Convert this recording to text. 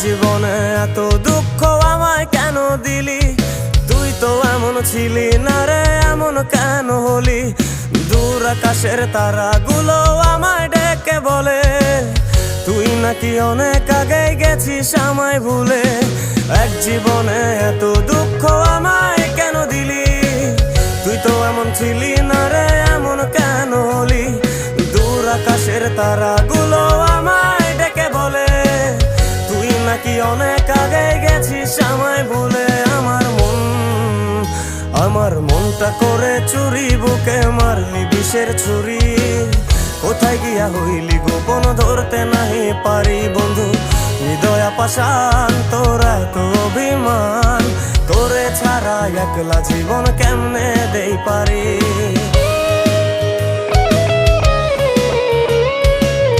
জীবনে এত দুঃখ আমায় কেন দিলি? তুই তো এমন ছিলি না রে, এমন কেন হলি? দূর আকাশের তারাগুলো আমায় ডেকে বলে তুই নাকি অনেক আগে গেছিস আমায় ভুলে। এক জীবনে এত দুঃখ আমায় কেন দিলি? তুই তো এমন ছিলি না রে, এমন কেন হলি? দূর আকাশের তারাগুলো আমায় ডেকে বলে তুই নাকি অনেক আগে গেছিস আমায় ভুলে। আমার মনটা করে চুরি, বুকে মারলি বিষের ছুরি। কোথায় গিয়া হইলি গোপন ধরতে নাহি পারি বন্ধু। হৃদয় পাষাণ তোর এত অভিমান, তোরে ছাড়া একলা জীবন কেমনে দেই পারি?